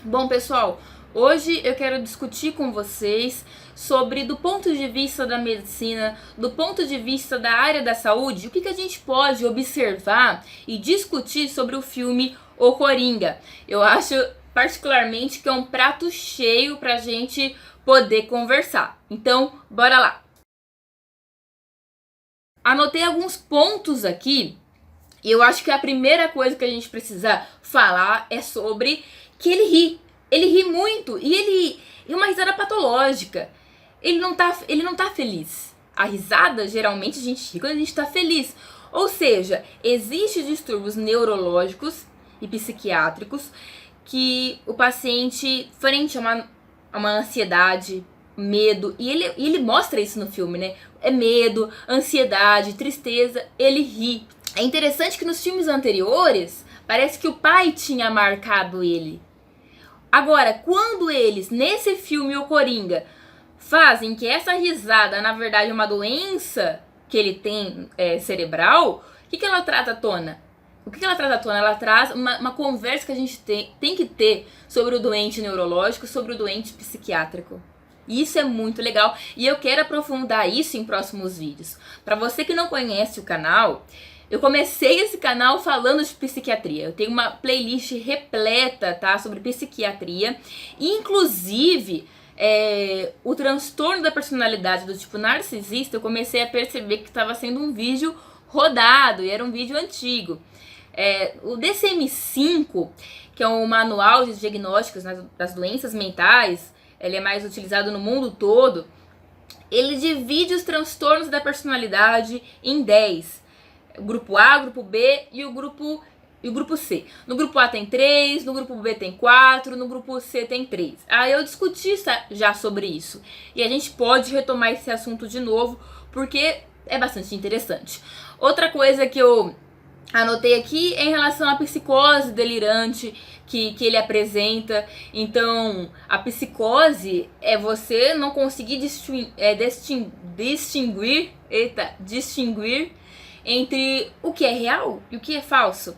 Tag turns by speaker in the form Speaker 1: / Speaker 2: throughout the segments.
Speaker 1: Bom, pessoal, hoje eu quero discutir com vocês sobre, do ponto de vista da medicina, do ponto de vista da área da saúde, o que a gente pode observar e discutir sobre o filme O Coringa. Eu acho particularmente que é um prato cheio pra gente poder conversar. Então, bora lá! Anotei alguns pontos aqui e eu acho que a primeira coisa que a gente precisa falar é sobre que ele ri. Ele ri muito e uma risada patológica. Ele não tá feliz. A risada, geralmente, a gente ri quando a gente tá feliz. Ou seja, existem distúrbios neurológicos e psiquiátricos que o paciente, frente a uma ansiedade, medo, e ele mostra isso no filme, né? É medo, ansiedade, tristeza, ele ri. É interessante que nos filmes anteriores, parece que o pai tinha marcado ele. Agora, quando eles, nesse filme O Coringa, fazem que essa risada, na verdade, é uma doença que ele tem cerebral, o que ela traz à tona? O que ela traz à tona? Ela traz uma conversa que a gente tem que ter sobre o doente neurológico, sobre o doente psiquiátrico. E isso é muito legal e eu quero aprofundar isso em próximos vídeos. Para você que não conhece o canal, eu comecei esse canal falando de psiquiatria. Eu tenho uma playlist repleta, tá, sobre psiquiatria. Inclusive, o transtorno da personalidade do tipo narcisista, eu comecei a perceber que estava sendo um vídeo rodado e era um vídeo antigo. O DSM-5, que é um manual de diagnósticos das doenças mentais, ele é mais utilizado no mundo todo. Ele divide os transtornos da personalidade em 10. O grupo A, o grupo B e o grupo C. No grupo A tem 3, no grupo B tem 4, no grupo C tem 3. Aí eu discuti já sobre isso. E a gente pode retomar esse assunto de novo, porque é bastante interessante. Outra coisa que eu anotei aqui é em relação à psicose delirante que ele apresenta. Então, a psicose é você não conseguir distinguir entre o que é real e o que é falso.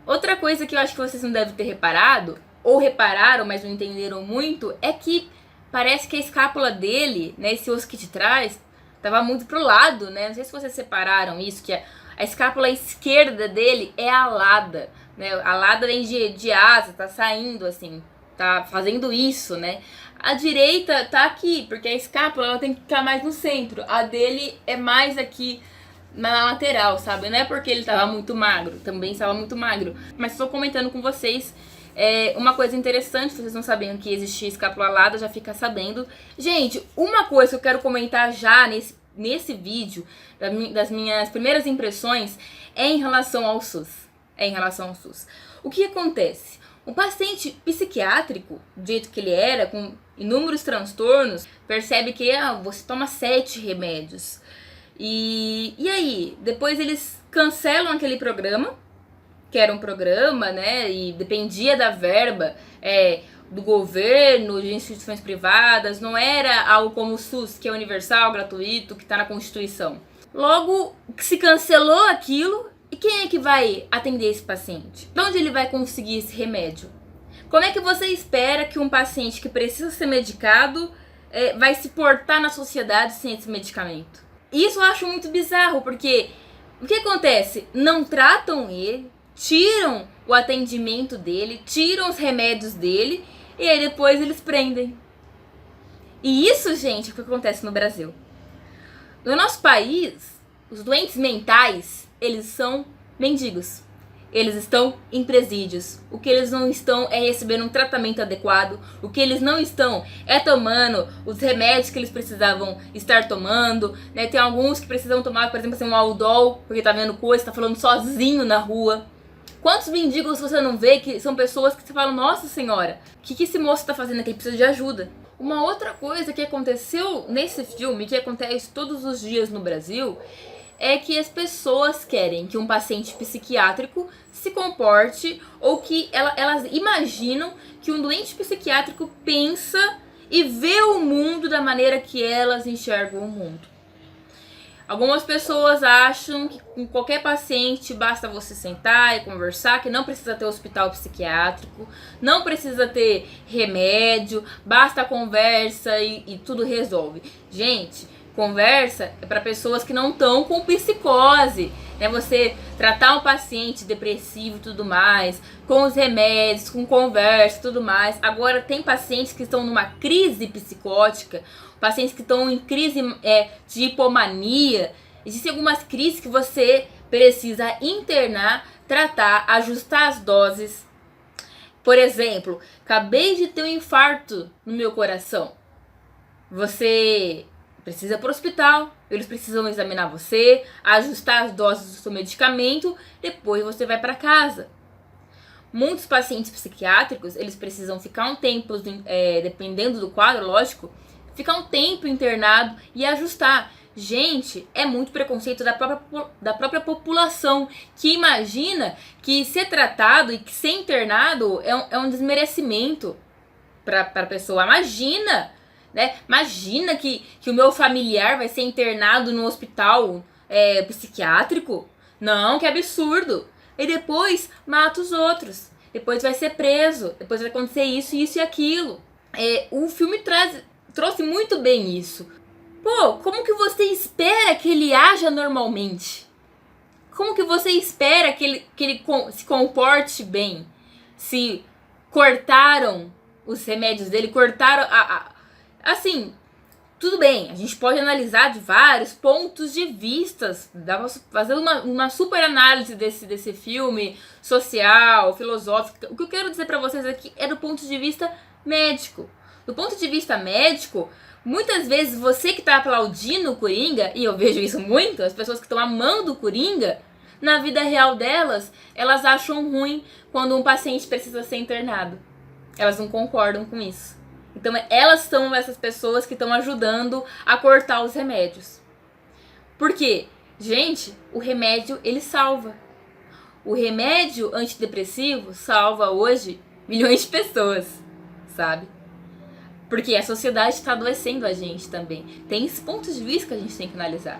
Speaker 1: Outra coisa que eu acho que vocês não devem ter reparado, ou repararam, mas não entenderam muito, é que parece que a escápula dele, né, esse osso que te traz, tava muito pro lado, né? Não sei se vocês separaram isso, que a escápula esquerda dele é alada, né? A alada vem de asa, tá saindo assim, tá fazendo isso, né? A direita tá aqui, porque a escápula ela tem que ficar mais no centro. A dele é mais aqui na lateral, sabe? Não é porque ele tava muito magro, também estava muito magro. Mas estou comentando com vocês uma coisa interessante, vocês não sabiam que existia escápula alada, já fica sabendo. Gente, uma coisa que eu quero comentar já nesse vídeo, das minhas primeiras impressões, é em relação ao SUS. O que acontece? Um paciente psiquiátrico, do jeito que ele era, com inúmeros transtornos, percebe que você toma 7 remédios. E aí, depois eles cancelam aquele programa, que era um programa, né, e dependia da verba do governo, de instituições privadas, não era algo como o SUS, que é universal, gratuito, que está na Constituição. Logo, se cancelou aquilo, e quem é que vai atender esse paciente? De onde ele vai conseguir esse remédio? Como é que você espera que um paciente que precisa ser medicado vai se portar na sociedade sem esse medicamento? Isso eu acho muito bizarro, porque o que acontece? Não tratam ele, tiram o atendimento dele, tiram os remédios dele, e aí depois eles prendem. E isso, gente, é o que acontece no Brasil. No nosso país, os doentes mentais, eles são mendigos. Eles estão em presídios. O que eles não estão é recebendo um tratamento adequado. O que eles não estão é tomando os remédios que eles precisavam estar tomando, né? Tem alguns que precisam tomar, por exemplo, assim, um Aldol, porque tá vendo coisa, tá falando sozinho na rua. Quantos mendigos você não vê que são pessoas que você fala, nossa senhora, o que esse moço tá fazendo aqui? Ele precisa de ajuda. Uma outra coisa que aconteceu nesse filme, que acontece todos os dias no Brasil, é que as pessoas querem que um paciente psiquiátrico se comporte, ou que elas imaginam que um doente psiquiátrico pensa e vê o mundo da maneira que elas enxergam o mundo. Algumas pessoas acham que com qualquer paciente basta você sentar e conversar, que não precisa ter hospital psiquiátrico, não precisa ter remédio, basta a conversa e tudo resolve. Gente, conversa é para pessoas que não estão com psicose, né? Você tratar um paciente depressivo e tudo mais, com os remédios, com conversa e tudo mais. Agora, tem pacientes que estão numa crise psicótica, pacientes que estão em crise de hipomania. Existem algumas crises que você precisa internar, tratar, ajustar as doses. Por exemplo, acabei de ter um infarto no meu coração. Você precisa ir para o hospital, eles precisam examinar você, ajustar as doses do seu medicamento, depois você vai para casa. Muitos pacientes psiquiátricos, eles precisam ficar um tempo, dependendo do quadro, lógico, ficar um tempo internado e ajustar. Gente, é muito preconceito da própria população, que imagina que ser tratado e que ser internado é um desmerecimento para a pessoa. Imagina, né? Imagina que o meu familiar vai ser internado no hospital psiquiátrico. Não, que absurdo. E depois mata os outros. Depois vai ser preso. Depois vai acontecer isso, isso e aquilo. O filme trouxe muito bem isso. Pô, como que você espera que ele haja normalmente? Como que você espera que ele se comporte bem? Se cortaram os remédios dele, cortaram assim, tudo bem, a gente pode analisar de vários pontos de vistas, dá pra fazer uma super análise desse filme, social, filosófico. O que eu quero dizer pra vocês aqui é do ponto de vista médico. Do ponto de vista médico, muitas vezes você que tá aplaudindo o Coringa, e eu vejo isso muito, as pessoas que estão amando o Coringa, na vida real delas, elas acham ruim quando um paciente precisa ser internado. Elas não concordam com isso. Então elas são essas pessoas que estão ajudando a cortar os remédios. Por quê? Gente, o remédio ele salva. O remédio antidepressivo salva hoje milhões de pessoas, sabe? Porque a sociedade está adoecendo a gente também. Tem esses pontos de vista que a gente tem que analisar.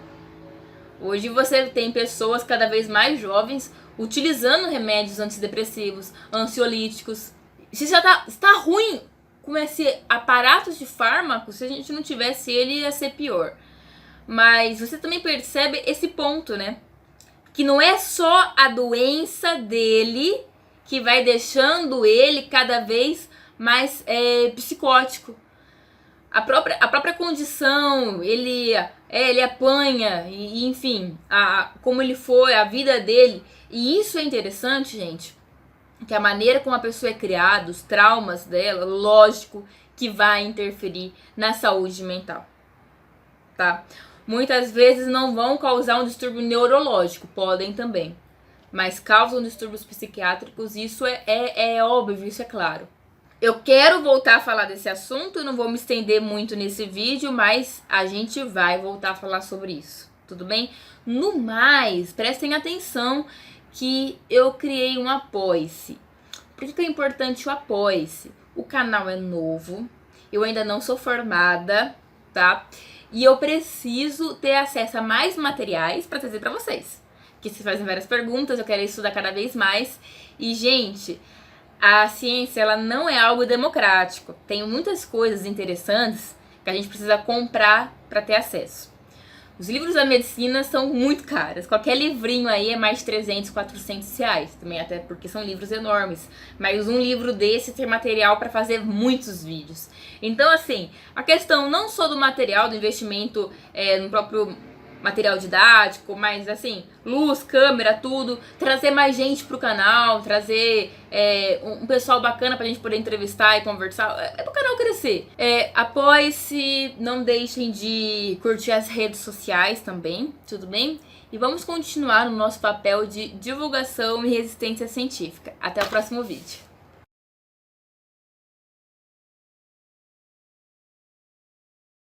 Speaker 1: Hoje você tem pessoas cada vez mais jovens utilizando remédios antidepressivos, ansiolíticos. Se já está ruim com esse aparato de fármaco, se a gente não tivesse ele, ia ser pior. Mas você também percebe esse ponto, né? Que não é só a doença dele que vai deixando ele cada vez mais psicótico. A própria condição, ele apanha, e enfim, como ele foi, a vida dele. E isso é interessante, gente, que a maneira como a pessoa é criada, os traumas dela, lógico que vai interferir na saúde mental, tá? Muitas vezes não vão causar um distúrbio neurológico, podem também, mas causam distúrbios psiquiátricos, isso é óbvio, isso é claro. Eu quero voltar a falar desse assunto, não vou me estender muito nesse vídeo, mas a gente vai voltar a falar sobre isso, tudo bem? No mais, prestem atenção que eu criei um Apoie-se. Por que é importante o Apoie-se? O canal é novo, eu ainda não sou formada, tá? E eu preciso ter acesso a mais materiais para trazer para vocês. Que se fazem várias perguntas, eu quero estudar cada vez mais. E, gente, a ciência, ela não é algo democrático. Tem muitas coisas interessantes que a gente precisa comprar para ter acesso. Os livros da medicina são muito caros. Qualquer livrinho aí é mais de 300, 400 reais. Também até porque são livros enormes. Mas um livro desse tem material para fazer muitos vídeos. Então, assim, a questão não só do material, do investimento no próprio material didático, mas assim, luz, câmera, tudo, trazer mais gente pro canal, trazer um pessoal bacana pra gente poder entrevistar e conversar, pro canal crescer. Apoie-se, não deixem de curtir as redes sociais também, tudo bem? E vamos continuar no nosso papel de divulgação e resistência científica. Até o próximo vídeo.